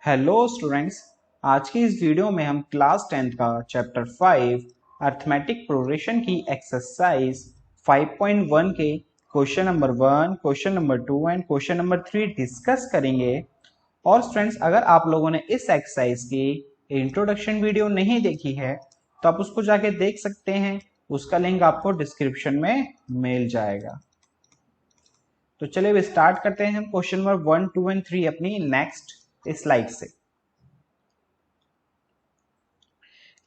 Hello students. आज की इस वीडियो में हम क्लास 10th का चैप्टर 5 अर्थमेटिक प्रोग्रेशन की एक्सरसाइज 5.1 के question number 1, question number 2 and question number 3 discuss करेंगे। और स्टूडेंट्स, अगर आप लोगों ने इस एक्सरसाइज की इंट्रोडक्शन वीडियो नहीं देखी है तो आप उसको जाके देख सकते हैं। उसका लिंक आपको डिस्क्रिप्शन में मिल जाएगा। तो चलिए अब स्टार्ट करते हैं हम क्वेश्चन नंबर 1, 2 एंड 3 अपनी नेक्स्ट स्लाइड से।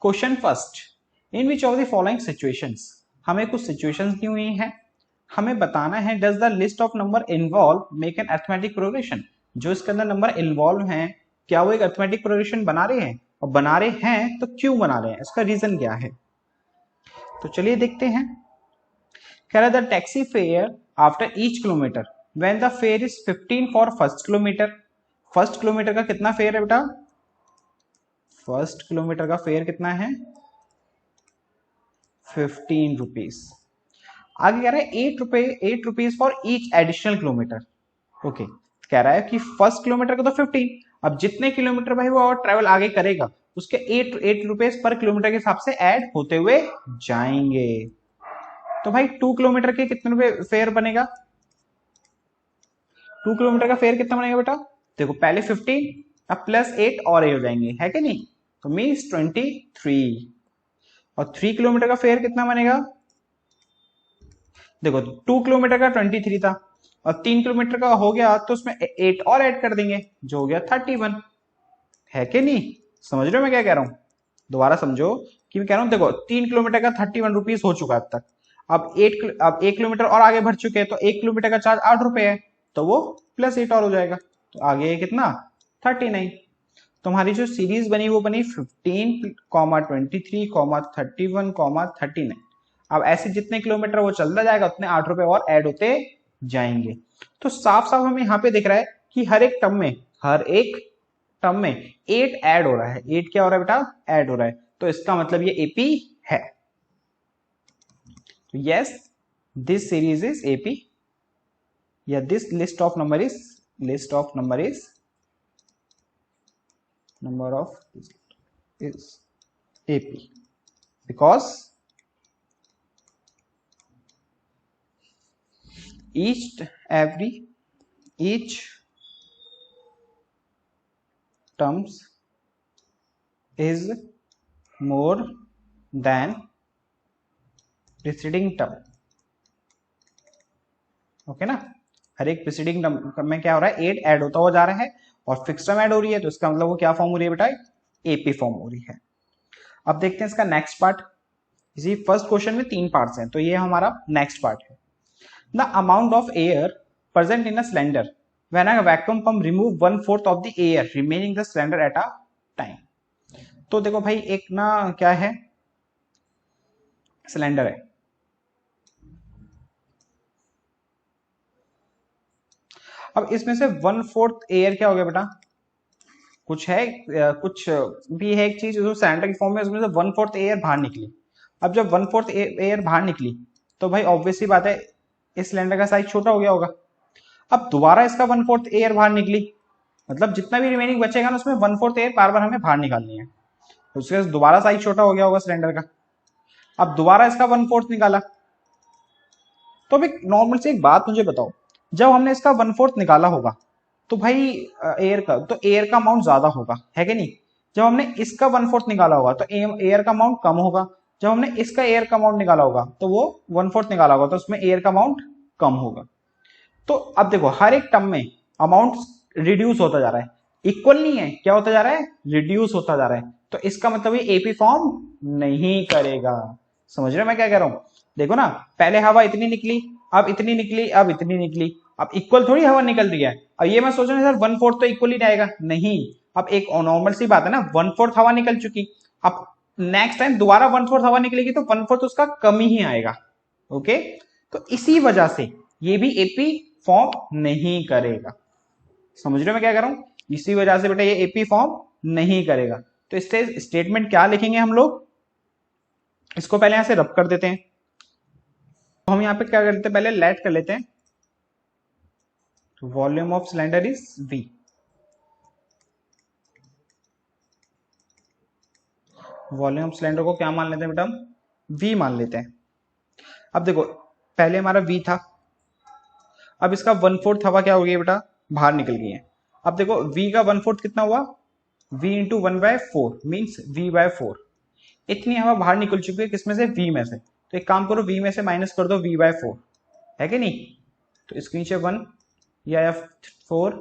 Question first, in which of the following situations, हमें कुछ सिचुएशंस दी हुई हैं, हमें बताना है does the list of number involve make an arithmetic progression. जो इसके अंदर नंबर इन्वॉल्व हैं क्या वो एक अर्थमेटिक प्रोग्रेशन बना रहे हैं, और बना रहे हैं तो क्यों बना रहे हैं, इसका रीजन क्या है। तो चलिए देखते हैं। कह रहा the taxi fare after each kilometre when the fair is 15 for first kilometre. First kilometre का कितना फेयर है बेटा? फर्स्ट किलोमीटर का फेयर कितना है? 15 रुपीज। आगे कह रहा है 8 rupees for each additional kilometre. Okay, कह रहा है कि फर्स्ट किलोमीटर का तो 15, अब जितने किलोमीटर भाई वो और ट्रेवल आगे करेगा उसके 8 रुपीज पर किलोमीटर के हिसाब से ऐड होते हुए जाएंगे। तो भाई 2 किलोमीटर के कितने रुपए फेयर बनेगा? 2 किलोमीटर का फेयर कितना बनेगा बेटा? देखो पहले 15, अब प्लस 8 और ए हो जाएंगे, है कि नहीं? तो मीन्स 23। और 3 किलोमीटर का फेयर कितना बनेगा? देखो 2 किलोमीटर का 23 था और 3 किलोमीटर का हो गया तो उसमें 8 और ऐड कर देंगे जो हो गया 31, है कि नहीं? समझ रहे हो मैं क्या कह रहा हूं? दोबारा समझो कि मैं कह रहा हूं, देखो 3 किलोमीटर का 31 रुपीज हो चुका अब तक। अब 1 किलोमीटर और आगे बढ़ चुके हैं तो 1 किलोमीटर का चार्ज 8 रुपए है, तो वो प्लस 8 और हो जाएगा, तो आगे कितना? 39। तुम्हारी जो सीरीज बनी वो बनी 15, 23, 31, 39। अब ऐसे जितने किलोमीटर वो चलता जाएगा उतने 8 रुपए और ऐड होते जाएंगे। तो साफ साफ हमें यहाँ पे दिख रहा है कि हर एक टर्म में 8 ऐड हो रहा है। 8 क्या हो रहा है बेटा? ऐड हो रहा है, तो इसका मतलब ये एपी है। तो yes, this series is AP, या this list of number is number of is AP because each terms is more than preceding term। Okay ना? हर एक प्रीसीडिंग टर्म में क्या हो रहा है? 8 ऐड होता हुआ जा रहा है और फिक्स टर्म ऐड हो रही है, तो इसका मतलब वो क्या फॉर्म हो रही है बेटा? एपी फॉर्म हो रही है। अब देखते हैं इसका नेक्स्ट पार्ट। इसी फर्स्ट क्वेश्चन में 3 पार्ट्स हैं, तो ये हमारा नेक्स्ट पार्ट है। The amount of air present in a cylinder when a vacuum pump remove 1/4 of the air remaining the cylinder at a time। तो देखो भाई, एक ना क्या है, सिलेंडर है। अब इसमें से 1/4 एयर क्या हो गया बेटा? कुछ है, कुछ भी है एक चीज जो सिलेंडर की फॉर्म में, उसमें से 1/4 एयर बाहर निकली। अब जब 1/4 एयर बाहर निकली तो भाई ऑब्वियसली बात है इस सिलेंडर का साइज छोटा हो गया होगा। अब दोबारा इसका 1/4 एयर बाहर निकली, मतलब जितना भी रिमेनिंग बचेगा ना उसमें 1/4 एयर बार बार हमें बाहर निकालनी है, तो उसके दोबारा साइज छोटा हो गया होगा सिलेंडर का। अब दोबारा इसका 1/4 निकाला, तो अभी नॉर्मल से एक बात मुझे बताओ, जब हमने इसका 1/4 निकाला होगा तो भाई एयर का अमाउंट ज्यादा होगा, है कि नहीं? जब हमने इसका 1/4 निकाला होगा तो एयर का अमाउंट कम होगा। जब हमने इसका एयर का अमाउंट निकाला होगा तो वो 1/4 निकाला होगा तो उसमें एयर का अमाउंट कम होगा। तो अब देखो हर एक टर्म में अमाउंट रिड्यूस होता जा रहा है, इक्वल नहीं है, क्या होता जा रहा है? रिड्यूस होता जा रहा है, तो इसका मतलब ये एपी फॉर्म नहीं करेगा। समझ रहे हो मैं क्या कह रहा हूं? देखो ना, पहले हवा इतनी निकली, अब इतनी निकली, अब इतनी निकली, अब इक्वल थोड़ी हवा निकल रही है। अब ये मैं सोच रहा हूँ सर 1/4 तो इक्वल ही रहेगा, नहीं। अब एक नॉर्मल सी बात है ना, 1/4 हवा निकल चुकी, अब नेक्स्ट टाइम दोबारा 1/4 हवा निकलेगी तो 1/4 उसका कम ही आएगा। ओके, तो इसी वजह से ये भी एपी फॉर्म नहीं करेगा। समझ रहे हो मैं क्या कर रहा हूं? इसी वजह से बेटा ये एपी फॉर्म नहीं करेगा। तो इससे स्टेटमेंट क्या लिखेंगे हम लोग? इसको पहले यहां से रब कर देते हैं। तो हम यहां पे क्या करते हैं, पहले लेट कर लेते हैं। तो volume of cylinder is V। Volume of cylinder को क्या मान लेते हैं बेटा, वी मान लेते हैं। अब देखो पहले हमारा वी था, अब इसका 1/4 हवा क्या हो गई बेटा, बाहर निकल गई है। अब देखो v का 1/4 कितना हुआ, v इंटू 1/4 मीन्स v/4। इतनी हवा बाहर निकल चुकी है किसमें से, v में से। तो एक काम करो, v में से माइनस कर दो v/4, है कि नहीं। तो इसके नीचे 1 या 4,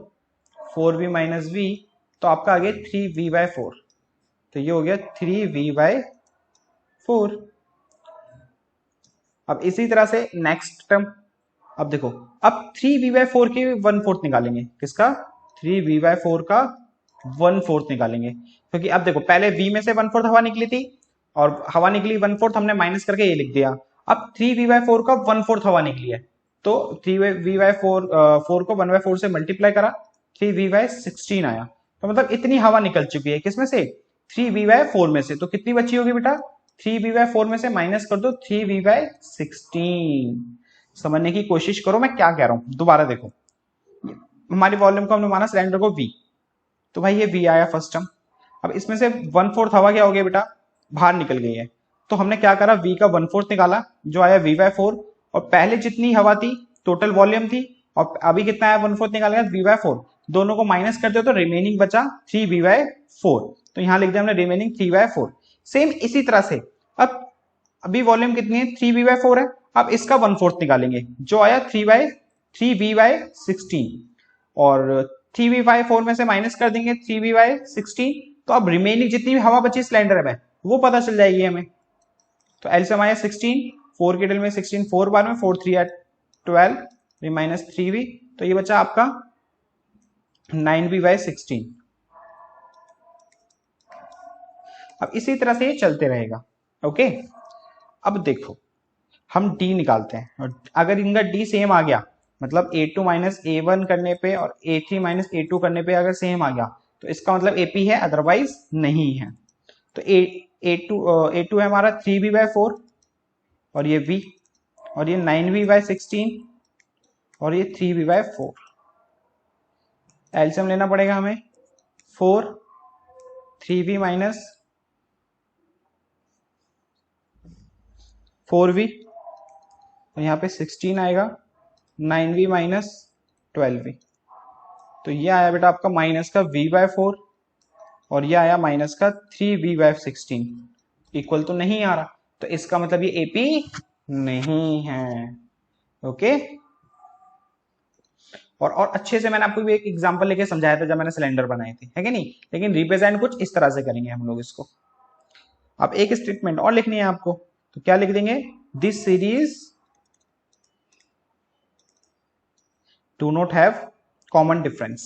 4v माइनस v, तो आपका आ गया 3v/4। तो ये हो गया 3v/4। अब इसी तरह से नेक्स्ट टर्म, अब देखो अब 3v/4 की 1/4 निकालेंगे, किसका, 3v/4 का 1/4 निकालेंगे। क्योंकि अब देखो पहले v में से 1/4 हवा निकली थी, और हवा निकली 1/4 हमने माइनस करके ये लिख दिया। अब 3v/4 का 1/4 हवा निकली है, तो 3v/4 4 को 1/4 से मल्टीप्लाई करा, 3v/16 आया। तो मतलब इतनी हवा निकल चुकी है किसमें से, 3v/4 में से। तो कितनी बची होगी बेटा, 3v/4 में से माइनस कर दो 3v/16। समझने की कोशिश करो मैं क्या कह रहा हूं, दोबारा देखो। हमारी वॉल्यूम को हमने माना सिलेंडर को v, तो भाई ये v आया फर्स्ट टर्म। अब इसमें से 1/4 हवा क्या हो गया बेटा, बाहर निकल गई है। तो हमने क्या करा, v का 1/4 निकाला जो आया v/4, और पहले जितनी हवा थी टोटल वॉल्यूम थी, और अभी कितना आया 1/4 निकाल गया v/4, दोनों को माइनस कर दो तो रिमेनिंग बचा 3v/4। तो यहां लिख दिया हमने रिमेनिंग 3/4। सेम इसी तरह से अब अभी वॉल्यूम कितनी है, 3v/4 है। अब इसका 1/4 निकालेंगे जो आया 3v/16, और 3v/4 में से माइनस कर देंगे 3v/16, तो अब रिमेनिंग जितनी भी हवा बची सिलेंडर में वो पता चल जाएगी हमें। तो एलसीएम आया 16, 4 के डिल में 16 4 बार में, 4 3 12 माइनस 3v, तो ये बचा आपका 9v/16। अब इसी तरह से ये चलते रहेगा। ओके, अब देखो हम d निकालते हैं, और अगर इनका d सेम आ गया, मतलब a2 माइनस a1 करने पे और a3 माइनस a2 करने पे अगर सेम आ गया, तो इसका मतलब ap है, अदरवाइज नहीं है। तो a2 है हमारा 3v/4, और ये v, और ये 9v/16, और ये 3v/4। एलसीएम लेना पड़ेगा हमें, 4 3v माइनस 4v, और यहाँ पे 16 आएगा, 9v माइनस 12v। तो ये आया बेटा आपका माइनस का v/4, और ये आया माइनस का 3v/16। इक्वल तो नहीं आ रहा, तो इसका मतलब ये AP नहीं है। ओके, और अच्छे से मैंने आपको भी एक एग्जांपल लेके समझाया था जब मैंने सिलेंडर बनाए थे, है कि नहीं। लेकिन रिप्रेजेंट कुछ इस तरह से करेंगे हम लोग इसको। अब एक स्टेटमेंट और लिखनी है आपको, तो क्या लिख देंगे, this series do not have common difference.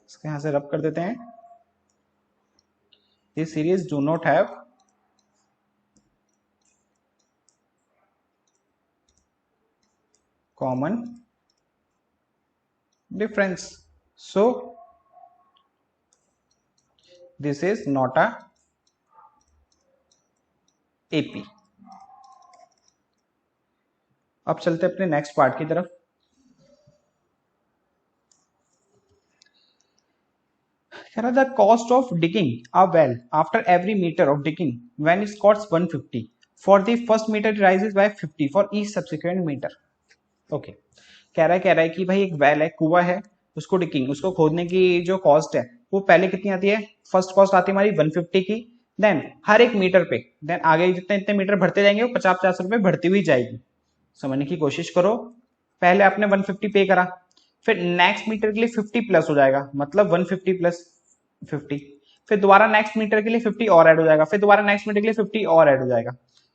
इसके यहां से रब कर देते हैं, this series do not have common difference, so this is not a AP। अब चलते अपने नेक्स्ट पार्ट की तरफ। कह रहा the cost of digging a well after every metre of digging when it cost 150 for the first metre rises by 50 for each subsequent metre. Okay, कह रहा है कि भाई एक वेल है, कुआं है, उसको डिगिंग, उसको खोदने की जो कॉस्ट है वो पहले कितनी आती है, फर्स्ट कॉस्ट आती है हमारी 150 की, देन हर एक मीटर पे, देन आगे जितने इतने मीटर भरते जाएंगे वो 50-50 रुपए भरती हुई जाएगी। समझने की कोशिश करो, पहले आपने 150 पे करा, फिर नेक्स्ट मीटर के लिए 50 प्लस हो जाएगा, मतलब 150 प्लस 50, फिर दोबारा नेक्स्ट मीटर के लिए 50 और ऐड हो जाएगा, फिर दोबारा नेक्स्ट मीटर के लिए 50 और ऐड हो जाएगा।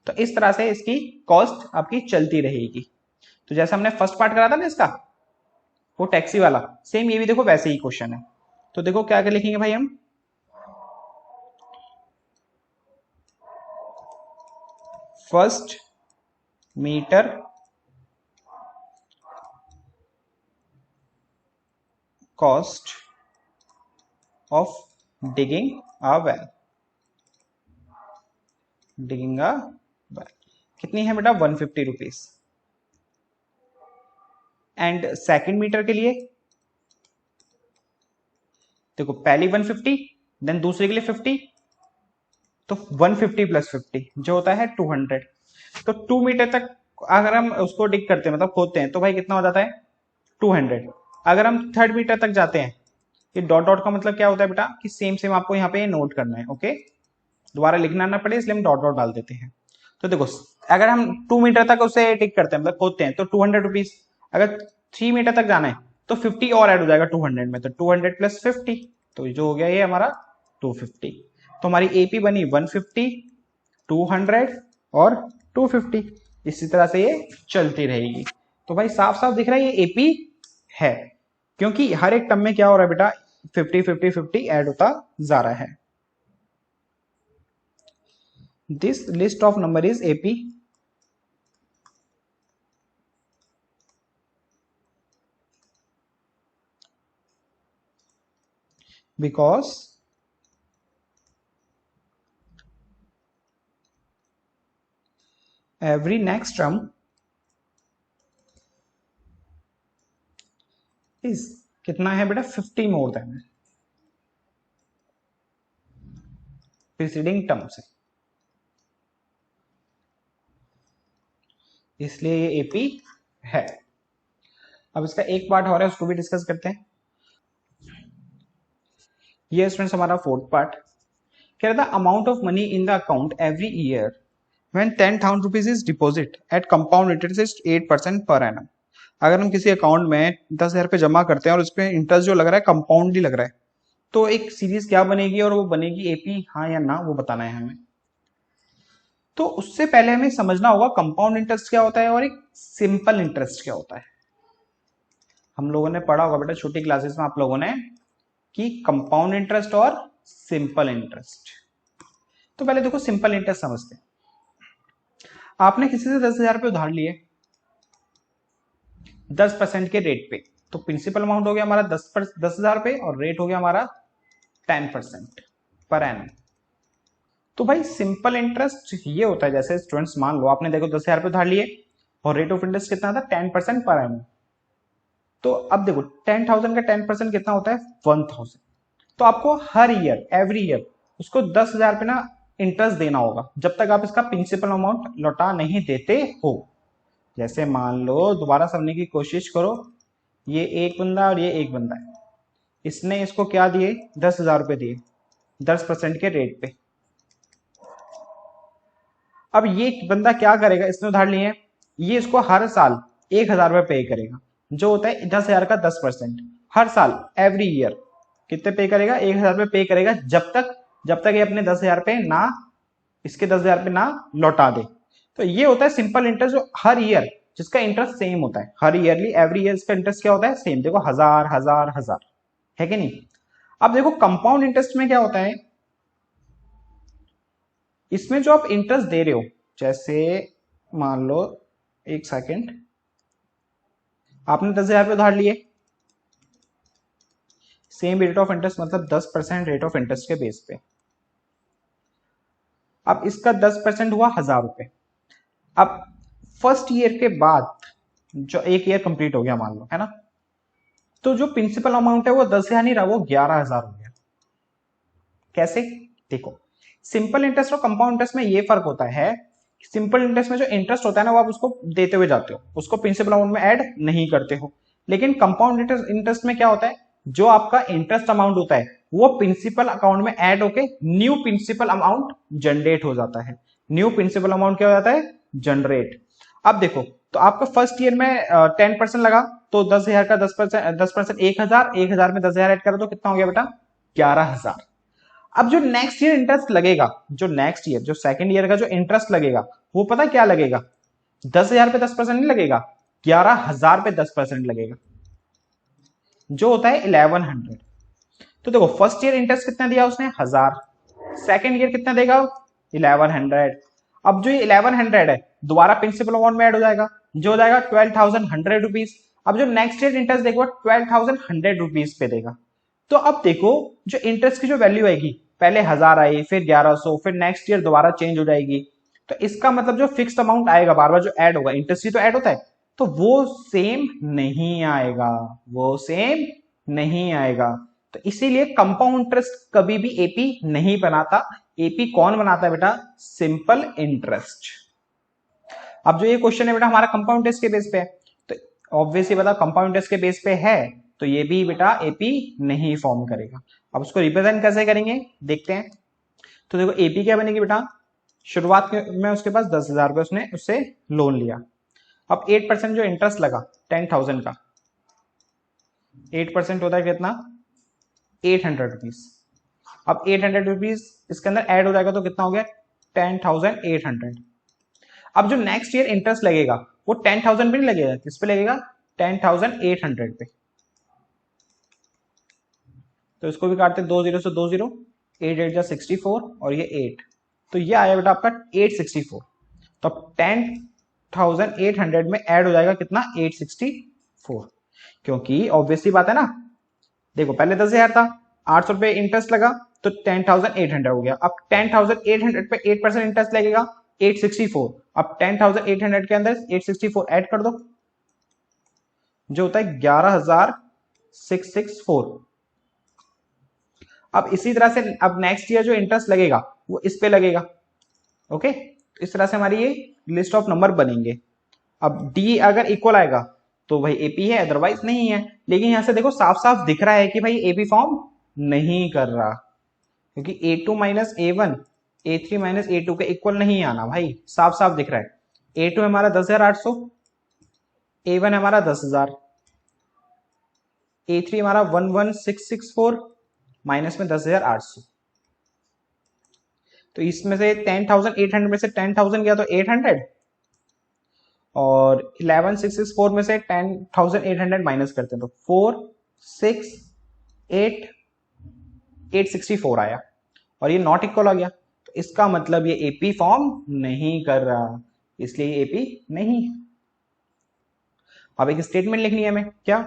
तो इस तरह से इसकी कॉस्ट आपकी चलती रहेगी। तो जैसा हमने फर्स्ट पार्ट करा था ना इसका, वो टैक्सी वाला, सेम ये भी देखो वैसे ही क्वेश्चन है। तो देखो क्या क्या लिखेंगे भाई हम, first metre cost of digging a well, digging a well कितनी है बेटा, 150 रुपीज। एंड सेकंड मीटर के लिए देखो पहली 150, देन दूसरे के लिए 50, तो 150 प्लस 50 जो होता है 200। तो 2 मीटर तक अगर हम उसको डिग करते हैं मतलब खोदते हैं तो भाई कितना हो जाता है 200। अगर हम 3rd मीटर तक जाते हैं, ये डॉट डॉट का मतलब क्या होता है बेटा कि सेम सेम आपको यहाँ पे नोट करना है। ओके, दोबारा लिखना ना पड़े इसलिए हम डॉट डॉट डाल देते हैं। तो देखो अगर हम 2 मीटर तक उसे टिक करते हैं मतलब खोदते हैं तो 200 रुपीज। अगर 3 मीटर तक जाना है तो 50 और ऐड हो जाएगा 200 में, तो 200 प्लस 50, तो जो हो गया ये हमारा 250। तो हमारी एपी बनी 150, 200 और 250। इसी तरह से ये चलती रहेगी। तो भाई साफ साफ दिख रहा है ये एपी है, क्योंकि हर एक टर्म में क्या हो रहा है बेटा 50 50 50 ऐड होता जा रहा है। This list of number is AP because every next term is कितना है बेटा 50 मोर देन प्रीसीडिंग टर्म से, इसलिए ये एपी है। अब इसका एक पार्ट हो रहा है उसको भी डिस्कस करते हैं। ये स्टूडेंट्स हमारा 4th पार्ट कह रहा था amount of money in the account every year when 10,000 rupees is deposit eight compound interest 8% per annum. अगर हम किसी अकाउंट में 10,000 रुपये जमा करते हैं और उस पर इंटरेस्ट जो लग रहा है कंपाउंडली लग रहा है, तो एक सीरीज क्या बनेगी और वो बनेगी एपी हाँ या ना, वो बताना है हमें। तो उससे पहले हमें समझना होगा कंपाउंड इंटरेस्ट क्या होता है और एक सिंपल इंटरेस्ट क्या होता है। हम लोगों ने पढ़ा होगा बेटा छोटी क्लासेस में आप लोगों ने कि कंपाउंड इंटरेस्ट और सिंपल इंटरेस्ट। तो पहले देखो सिंपल इंटरेस्ट समझते हैं। आपने किसी से 10,000 रुपये उधार लिए 10% के रेट पे, तो प्रिंसिपल अमाउंट हो गया हमारा 10,000 रुपये और रेट हो गया हमारा 10% पर एनम। तो भाई सिंपल इंटरेस्ट ये होता है, जैसे स्टूडेंट्स मान लो आपने देखो 10,000 रुपये उधार लिए और रेट ऑफ इंटरेस्ट कितना था 10% पर एनम। तो अब देखो 10,000 का 10% कितना होता है 1,000। तो आपको हर ईयर एवरी ईयर उसको 10,000 रुपये ना इंटरेस्ट देना होगा जब तक आप इसका प्रिंसिपल अमाउंट लौटा नहीं देते हो। जैसे मान लो दोबारा समझने की कोशिश करो, ये एक बंदा और ये एक बंदा है, इसने इसको क्या दिए 10,000 रुपये दिए 10% के रेट पे। अब ये बंदा क्या करेगा, इसने उधार लिए हैं, ये इसको हर साल 1,000 रुपये पे करेगा, जो होता है 10,000 का 10%। हर साल एवरी ईयर कितने पे करेगा 1,000 रुपये पे करेगा जब तक ये अपने 10,000 रुपये ना इसके 10,000 रुपये ना लौटा दे। तो ये होता है सिंपल इंटरेस्ट जो हर ईयर जिसका इंटरेस्ट सेम होता है, हर ईयरली एवरी ईयर इसका इंटरेस्ट क्या होता है सेम। देखो 1,000 1,000 1,000 है कि नहीं। अब देखो कंपाउंड इंटरेस्ट में क्या होता है, इसमें जो आप इंटरेस्ट दे रहे हो, जैसे मान लो एक सेकेंड, आपने 10,000 रुपये उधार लिए, सेम रेट ऑफ इंटरेस्ट मतलब 10% रेट ऑफ इंटरेस्ट के बेस पे। अब इसका 10% हुआ 1,000 रुपये। अब फर्स्ट ईयर के बाद जो एक ईयर कंप्लीट हो गया मान लो, है ना, तो जो प्रिंसिपल अमाउंट है वो 10,000 नहीं रहा, वो 11,000 हो गया। कैसे, देखो सिंपल इंटरेस्ट और कंपाउंड इंटरेस्ट में ये फर्क होता है, सिंपल इंटरेस्ट में जो इंटरेस्ट होता है ना वो आप उसको देते हुए जाते हो, उसको प्रिंसिपल अमाउंट में ऐड नहीं करते हो। लेकिन कंपाउंड इंटरेस्ट में क्या होता है, जो आपका इंटरेस्ट अमाउंट होता है वो प्रिंसिपल अकाउंट में ऐड होके न्यू प्रिंसिपल अमाउंट जनरेट हो जाता है। न्यू प्रिंसिपल अमाउंट क्या हो जाता है जनरेट। अब देखो तो आपका फर्स्ट ईयर में 10% लगा, तो 10,000 का 10% 1,000, 1,000 में 10,000 ऐड करो तो कितना हो गया बेटा 11,000। अब जो नेक्स्ट ईयर इंटरेस्ट लगेगा, जो नेक्स्ट ईयर जो सेकंड ईयर का जो इंटरेस्ट लगेगा वो पता है क्या लगेगा, 10,000 पे 10% नहीं लगेगा, 11,000 पे 10% लगेगा, जो होता है 1100। तो देखो फर्स्ट ईयर इंटरेस्ट कितना दिया उसने 1,000, सेकंड ईयर कितना देगा 1100। अब जो ये 1100 है दोबारा प्रिंसिपल अमाउंट में ऐड हो जाएगा, जो हो जाएगा 12,100 रुपीज। अब जो नेक्स्ट ईयर इंटरेस्ट देगा 12,100 रुपीज पे देगा। तो अब देखो जो इंटरेस्ट की जो वैल्यू आएगी, पहले 1,000 आई, फिर 1,100, फिर नेक्स्ट ईयर दोबारा चेंज हो जाएगी। तो इसका मतलब जो फिक्स्ड अमाउंट आएगा बार बार जो ऐड होगा, इंटरेस्ट ही तो ऐड होता है, तो वो सेम नहीं आएगा, वो सेम नहीं आएगा। तो इसीलिए कंपाउंड इंटरेस्ट कभी भी एपी नहीं बनाता। एपी कौन बनाता है बेटा? Simple interest. अब जो ये क्वेश्चन है बेटा हमारा कंपाउंड इंटरेस्ट के बेस पे है, तो ऑब्वियसली बता कंपाउंड इंटरेस्ट के बेस पे है, तो ये भी बेटा एपी नहीं फॉर्म करेगा। अब उसको रिप्रेजेंट कैसे करेंगे देखते हैं। तो देखो एपी क्या बनेगी बेटा, शुरुआत में उसके पास 10,000 रुपए उसने उससे लोन लिया। अब 8% जो इंटरेस्ट लगा 10,000 का, 8% होता है कितना? 800 रुपीज। अब 800 रुपीज इसके अंदर ऐड हो जाएगा तो कितना हो गया? 10,800। अब जो नेक्स्ट ईयर इंटरेस्ट लगेगा वो 10,000 पे नहीं लगेगा, किस पे लगेगा? 10,800 पे। तो इसको भी काटते 2 0 से 2 0, 8 8 जा 64 और ये 8, तो ये आया बेटा आपका 864। तो अब 10,800 में ऐड हो जाएगा कितना? 864। क्योंकि ऑब्वियसली बात है ना, देखो पहले 10,000 था, 800 रुपए इंटरेस्ट लगा तो 10,800 हो गया। अब 10,800 पे 8% इंटरेस्ट लगेगा 864। अब 10,800 के अंदर 864 ऐड कर दो, जो होता है 11,664। अब इसी तरह से अब नेक्स्ट ईयर जो इंटरेस्ट लगेगा वो इस पे लगेगा। ओके, इस तरह से हमारी ये लिस्ट ऑफ नंबर बनेंगे। अब डी अगर इक्वल आएगा तो भाई एपी है, अदरवाइज नहीं है। लेकिन यहां से देखो साफ साफ दिख रहा है कि भाई एपी फॉर्म नहीं कर रहा, क्योंकि A2 minus A1 A3 minus A2 के इक्वल नहीं आना भाई, साफ साफ दिख रहा है। A2 हमारा 10,800, A1 हमारा 10,000, A3 हमारा 11,664 माइनस में 10,800। तो इसमें से 10,800 में से 10,000 गया तो 800, और 11,664 में से 10,800 माइनस करते हैं तो 4 6 8 864 आया, और ये नॉट इक्वल आ गया। तो इसका मतलब ये एपी फॉर्म नहीं कर रहा, इसलिए ये एपी नहीं। अब एक स्टेटमेंट लिखनी है हमें, क्या?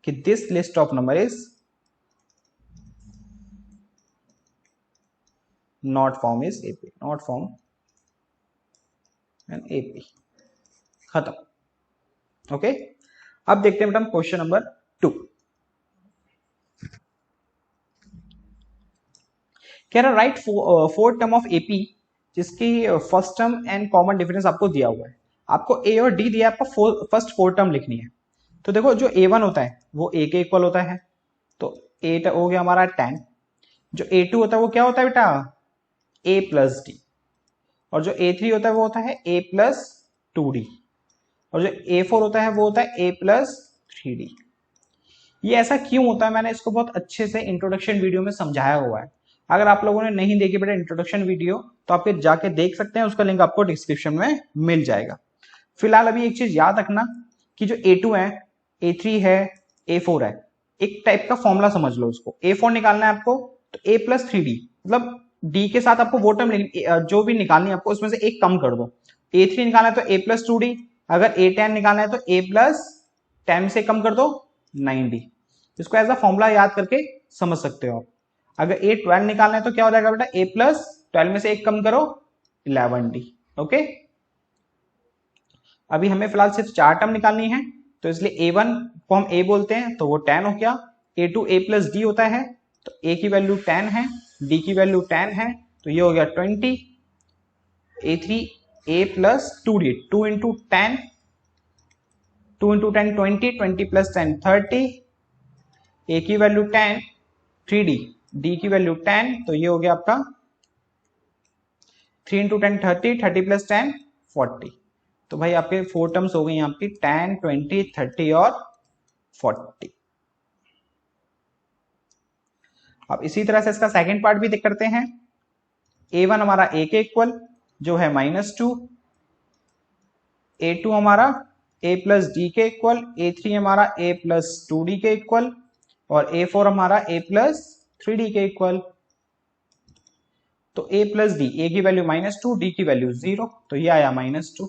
कि this list of number is not form is AP, not form an AP, खत्म। ओके, अब देखते हैं बेटा क्वेश्चन नंबर 2। कह रहा write fourth term of AP जिसकी first term and common difference आपको दिया हुआ है। आपको ए और डी दिया है, आपको फर्स्ट फोर टर्म लिखनी है। तो देखो जो A1 होता है वो A के इक्वल होता है, तो ए हो गया हमारा 10। जो A2 होता है वो क्या होता है बेटा? A plus D. और जो A3 होता है वो होता है A प्लस 2D। और जो A4 होता है वो होता है A प्लस 3D। ये ऐसा क्यों होता है, मैंने इसको बहुत अच्छे से इंट्रोडक्शन वीडियो में समझाया हुआ है। अगर आप लोगों ने नहीं देखी बेटा इंट्रोडक्शन वीडियो, तो आप जाके देख सकते हैं, उसका लिंक आपको डिस्क्रिप्शन में मिल जाएगा। फिलहाल अभी एक चीज याद रखना कि जो A2 है, A3 है, A4 है, एक टाइप का फॉर्मूला समझ लो उसको। A4 निकालना है आपको तो A प्लस 3D, मतलब D के साथ आपको वो टर्म जो भी निकालनी है आपको उसमें से एक कम कर दो। A3 निकालना है तो A प्लस 2D, अगर A10 निकालना है तो A प्लस 10 से कम कर दो 9D। इसको एज अ फॉर्मूला याद करके समझ सकते हो आप। अगर A12 निकालना है तो क्या हो जाएगा बेटा? A प्लस 12 में से एक कम करो 11D। ओके, अभी हमें फिलहाल सिर्फ 4 टर्म निकालनी है, तो इसलिए A1 को हम A बोलते हैं तो वो 10 हो गया। A2 A प्लस D होता है तो A की वैल्यू 10 है, D की वैल्यू 10 है, तो ये हो गया 20। A3 A plus 2D, 2 into 10, 2 into 10 20, 20 plus 10 30। A की वैल्यू 10, 3D, D की वैल्यू 10, तो ये हो गया आपका 3 इंटू 10 30, 30 प्लस 10 40। तो भाई आपके 4 टर्म्स हो गई आपकी 10 20 30 और 40। अब इसी तरह से इसका सेकंड पार्ट भी देख करते हैं। A1 हमारा A के इक्वल जो है -2, A2 हमारा A प्लस डी के इक्वल, A3 हमारा A प्लस 2D के इक्वल, और A4 हमारा A प्लस 3D के इक्वल। तो A प्लस डी, A की वैल्यू -2, D की वैल्यू 0, तो ये आया -2।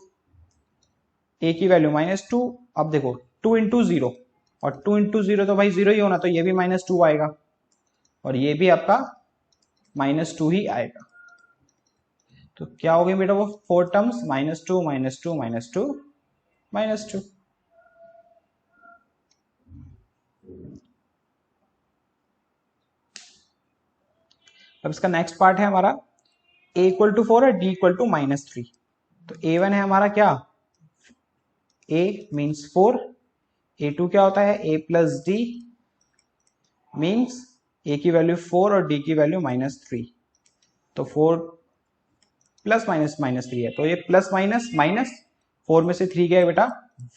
A की वैल्यू -2, अब देखो 2 इंटू 0, और 2 इंटू 0 तो भाई 0 ही होना, तो ये भी -2 आएगा, और ये भी आपका -2 ही आएगा। तो क्या हो गई बेटा वो 4 टर्म्स? -2 -2 -2 -2। अब इसका नेक्स्ट पार्ट है हमारा a इक्वल टू 4 और d इक्वल टू -3। तो a1 है हमारा क्या, a मीन्स 4, a2 क्या होता है a plus D means a की वैल्यू 4 और d की वैल्यू -3। तो 4 प्लस माइनस -3 है, तो ये प्लस माइनस माइनस 4 में से 3 गया बेटा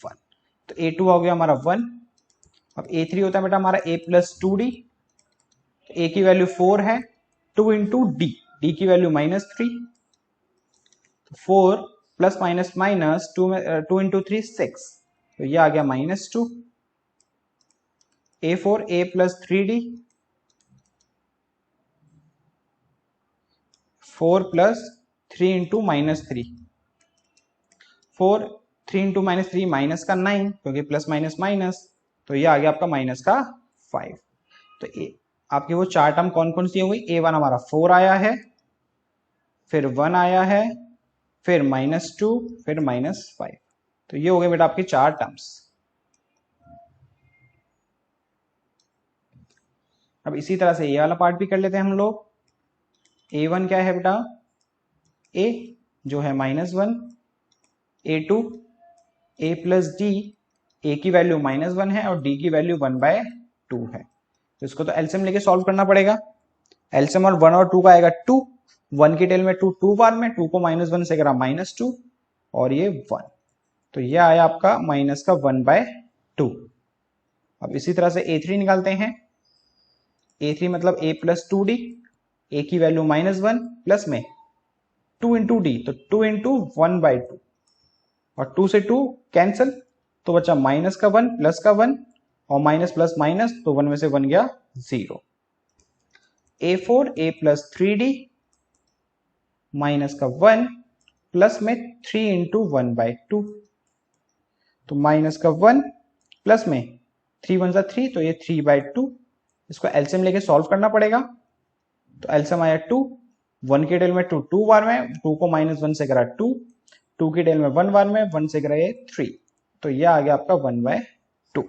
1, तो a2 हो गया हमारा 1। अब a3 होता है बेटा हमारा a प्लस 2d, a की वैल्यू 4 है, 2 इंटू डी की वैल्यू -3, तो 4 प्लस माइनस माइनस 2 इंटू 3 6, तो ये आ गया -2। a4 a plus 3d, 4 plus 3 into -3, 4 3 into -3 minus का 9, क्योंकि प्लस माइनस माइनस, तो ये आ गया आपका माइनस का 5। तो आपकी वो चार टर्म कौन कौन सी हो गई, a1 हमारा 4 आया है, फिर 1 आया है, फिर -2, फिर -5, तो ये हो गए बेटा आपकी चार टर्म्स। अब इसी तरह से ये वाला पार्ट भी कर लेते हैं हम लोग। a1 क्या है बेटा, a जो है -1, a2 a plus D, a की वैल्यू -1 है और d की वैल्यू 1/2 है, तो इसको तो एलसीएम लेके सॉल्व करना पड़ेगा। एलसीएम और 1 और 2 का आएगा 2, 1 की टेल में 2 2 बार में, 2 को -1 से करा -2 और ये 1, तो ये आया आपका माइनस का 1/2। अब इसी तरह से a3 निकालते हैं। a3 मतलब a प्लस 2d, a की वैल्यू -1 प्लस में 2 इंटू डी, तो 2 इंटू 1/2 और 2 से 2 कैंसिल, तो बचा माइनस का 1 प्लस का 1 और माइनस प्लस माइनस, तो 1 में से 1 गया 0। a4 a plus 3d minus का 1 प्लस में 3 इंटू 1/2, तो माइनस का 1 प्लस में 3 1 सा 3, तो ये 3/2। इसको एलसीएम लेके सॉल्व करना पड़ेगा, तो एलसीएम आया 2, 1 की टेल में 2 2 बार में, 2 को -1 से करा 2, 2 की टेल में 1 बार में, 1 से करा ये 3, तो ये आ गया आपका 1/2।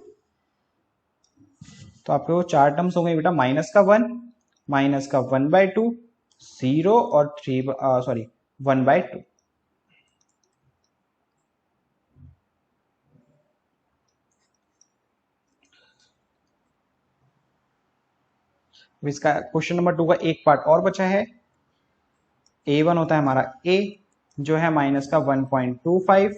तो आपके वो चार टर्म्स हो गए बेटा, माइनस का 1, माइनस का 1/2, 0 और 1/2। इसका क्वेश्चन नंबर 2 का एक पार्ट और बचा है। a1 होता है हमारा a जो है माइनस का 1.25,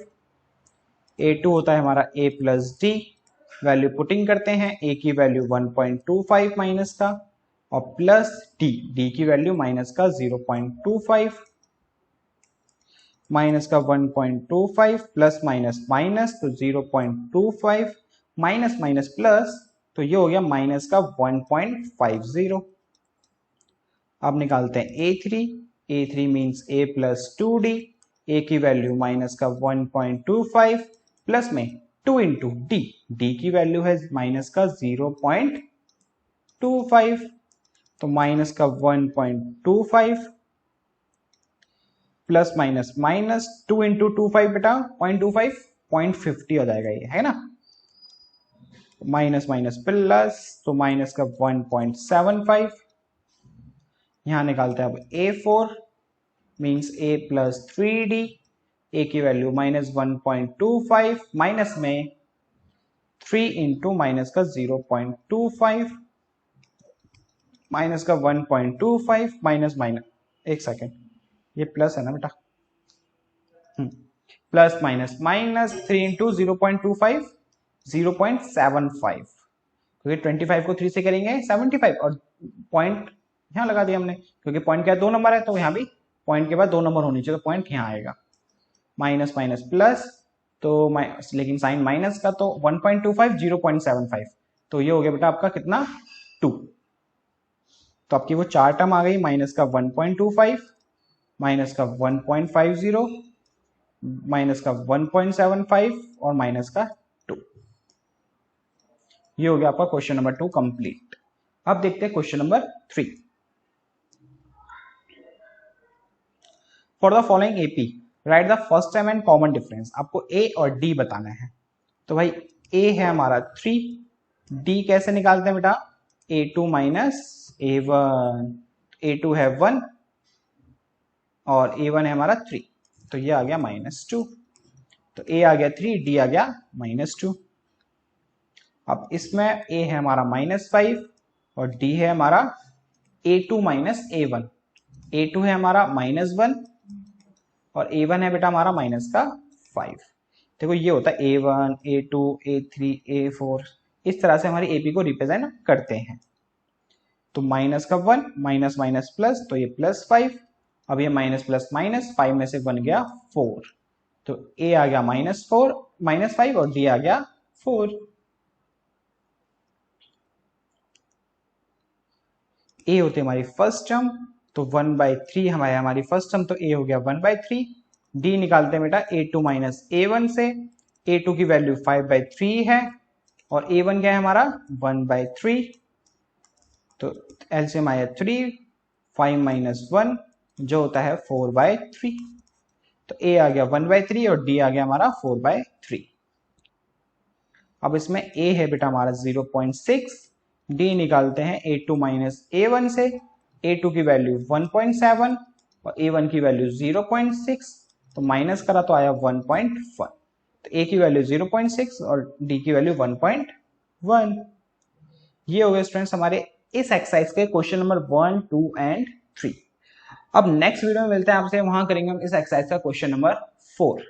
a2 होता है हमारा a plus D, value putting करते हैं, a की वैल्यू 1.25 माइनस का और प्लस d की वैल्यू माइनस का 0.25, माइनस का 1.25 प्लस माइनस माइनस, तो 0.25 माइनस माइनस प्लस, तो ये हो गया माइनस का 1.50। अब निकालते हैं a3, a3 means a plus 2d, a की वैल्यू माइनस का 1.25 प्लस में 2 इंटू डी की वैल्यू है माइनस का 0.25, तो माइनस का 1.25 प्लस माइनस माइनस 2 इंटू 25 बेटा 0.25, 0.50 हो जाएगा ये, है ना, माइनस माइनस प्लस, तो माइनस का 1.75। यहां निकालते हैं अब a4 means a plus 3d, a की वैल्यू -1.25 माइनस में 3 इंटू माइनस का 0.25, माइनस का 1.25 माइनस माइनस, एक सेकेंड, ये प्लस है ना बेटा, प्लस माइनस माइनस 3 इंटू 0.25 0.75, क्योंकि 25 को 3 से करेंगे 75 और पॉइंट यहाँ लगा दिया हमने, क्योंकि पॉइंट क्या 2 नंबर है, तो यहाँ भी पॉइंट के बाद 2 नंबर होनी चाहिए, तो पॉइंट यहाँ आएगा। माइनस माइनस प्लस, तो लेकिन साइन माइनस का, तो 1.25 0.75, तो ये हो गया बेटा आपका कितना 2। तो आपकी वो चार टर्म आ गई, माइनस का 1.25, माइनस का 1.50, माइनस का 1.75 और माइनस का 2। ये हो गया आपका क्वेश्चन नंबर 2 कंप्लीट। अब देखते हैं question number 3। For the following AP right the first time and common difference. आपको ए और डी बताना है। तो भाई ए है हमारा 3, डी कैसे निकालते हैं बेटा, a2 माइनस a1, A2 है 1 और A1 है हमारा 3, तो ये आ गया -2। तो A आ गया 3, D आ गया -2। अब इसमें A है हमारा -5 और D है हमारा A2 A1। A2 है हमारा -1 और A1 है बेटा हमारा -5। देखो ये होता है A1, A2, A3, A4, इस तरह से हमारी AP को रिप्रेजेंट करते हैं। तो -1 माइनस माइनस प्लस, तो ये +5। अब ये माइनस प्लस माइनस, 5 में से बन गया 4, तो A आ गया -5 और D आ गया 4। A होती है हमारी फर्स्ट टर्म, तो 1/3 हमारी फर्स्ट टर्म, तो A हो गया 1/3। D निकालते हैं बेटा A2 A1 से। A2 की वैल्यू 5/3 है और A1 क्या है हमारा 1/3, तो एलसीएम आया 3, 5 - 1 जो होता है 4/3। तो A आ गया 1/3 और D आ गया हमारा 4/3। अब इसमें A है बेटा हमारा 0.6, D निकालते हैं A2 A1 से। A2 की वैल्यू 1.7 और A1 की वैल्यू 0.6, तो माइनस करा तो आया 1.1। तो A की वैल्यू 0.6 और D की वैल्यू 1.1। ये हो गए स्टूडेंट्स हमारे इस एक्सरसाइज के क्वेश्चन नंबर 1, 2 एंड 3। अब नेक्स्ट वीडियो में मिलते हैं आपसे, वहां करेंगे हम इस एक्सरसाइज का क्वेश्चन नंबर 4।